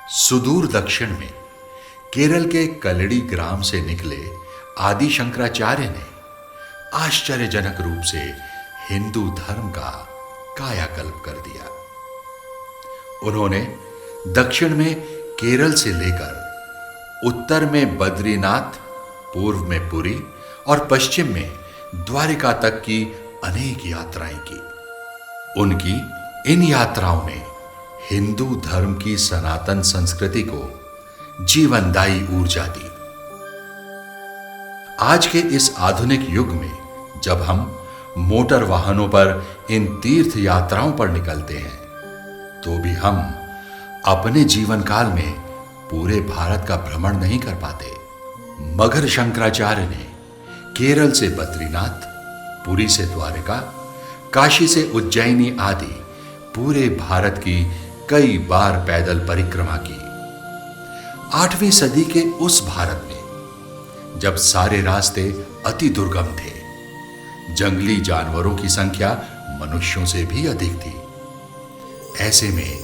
सुदूर दक्षिण में केरल के कलड़ी ग्राम से निकले आदि शंकराचार्य ने आश्चर्यजनक रूप से हिंदू धर्म का कायाकल्प कर दिया। उन्होंने दक्षिण में केरल से लेकर उत्तर में बद्रीनाथ, पूर्व में पुरी और पश्चिम में द्वारिका तक की अनेक यात्राएं की। उनकी इन यात्राओं ने हिंदू धर्म की सनातन संस्कृति को जीवनदायी ऊर्जा दी। आज के इस आधुनिक युग में जब हम मोटर वाहनों पर इन तीर्थ यात्राओं पर निकलते हैं, तो भी हम अपने जीवन काल में पूरे भारत का भ्रमण नहीं कर पाते। मगर शंकराचार्य ने केरल से बद्रीनाथ, पुरी से द्वारिका, काशी से उज्जैनी आदि पूरे भारत की कई बार पैदल परिक्रमा की। 8वीं सदी के उस भारत में जब सारे रास्ते अति दुर्गम थे, जंगली जानवरों की संख्या मनुष्यों से भी अधिक थी, ऐसे में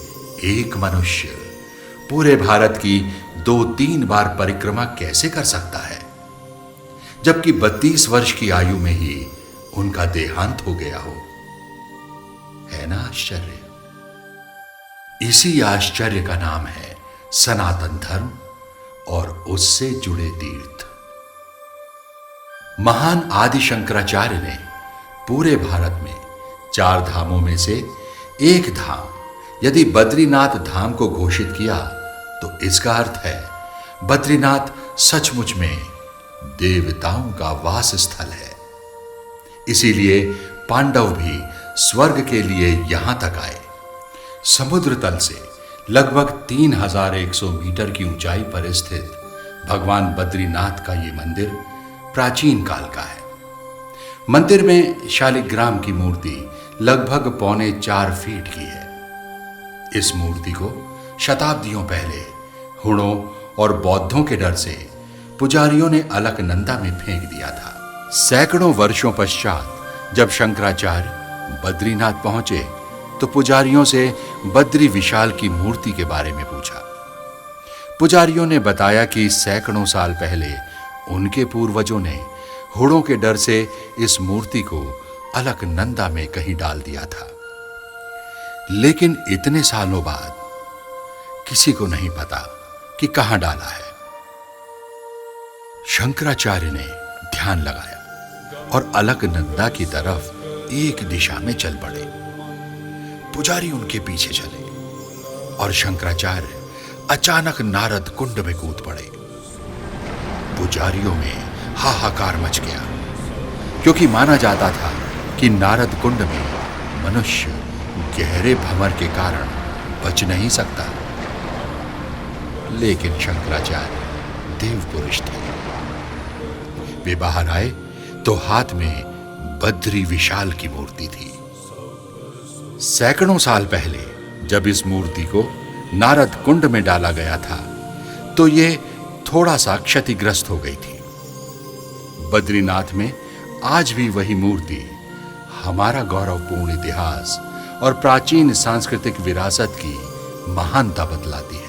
एक मनुष्य पूरे भारत की 2-3 बार परिक्रमा कैसे कर सकता है, जबकि 32 वर्ष की आयु में ही उनका देहांत हो गया हो। है ना आश्चर्य? इसी आश्चर्य का नाम है सनातन धर्म और उससे जुड़े तीर्थ। महान आदि शंकराचार्य ने पूरे भारत में 4 धामों में से एक धाम यदि बद्रीनाथ धाम को घोषित किया, तो इसका अर्थ है बद्रीनाथ सचमुच में देवताओं का वास स्थल है। इसीलिए पांडव भी स्वर्ग के लिए यहां तक आए। समुद्र तल से लगभग 3100 मीटर की ऊंचाई पर स्थित भगवान बद्रीनाथ का यह मंदिर प्राचीन काल का है। मंदिर में शालिग्राम की मूर्ति लगभग 4.25 फीट की है। इस मूर्ति को शताब्दियों पहले हुणों और बौद्धों के डर से पुजारियों ने अलकनंदा में फेंक दिया था। सैकड़ों वर्षों पश्चात जब शंकराचार्य बद्रीनाथ पहुंचे, तो पुजारियों से बद्री विशाल की मूर्ति के बारे में पूछा। पुजारियों ने बताया कि सैकड़ों साल पहले उनके पूर्वजों ने हुणों के डर से इस मूर्ति को अलकनंदा में कहीं डाल दिया था। लेकिन इतने सालों बाद किसी को नहीं पता कि कहां डाला है। शंकराचार्य ने ध्यान लगाया और अलकनंदा की तरफ एक दिशा में चल पड़े। पुजारी उनके पीछे चले और शंकराचार्य अचानक नारद कुंड में कूद पड़े। पुजारियों में हाहाकार मच गया, क्योंकि माना जाता था कि नारद कुंड में मनुष्य गहरे भंवर के कारण बच नहीं सकता। लेकिन शंकराचार्य देव पुरुष थे। वे बाहर आए तो हाथ में बद्री विशाल की मूर्ति थी। सैकड़ों साल पहले जब इस मूर्ति को नारद कुंड में डाला गया था, तो ये थोड़ा सा क्षतिग्रस्त हो गई थी। बद्रीनाथ में आज भी वही मूर्ति हमारा गौरवपूर्ण इतिहास और प्राचीन सांस्कृतिक विरासत की महानता बतलाती है।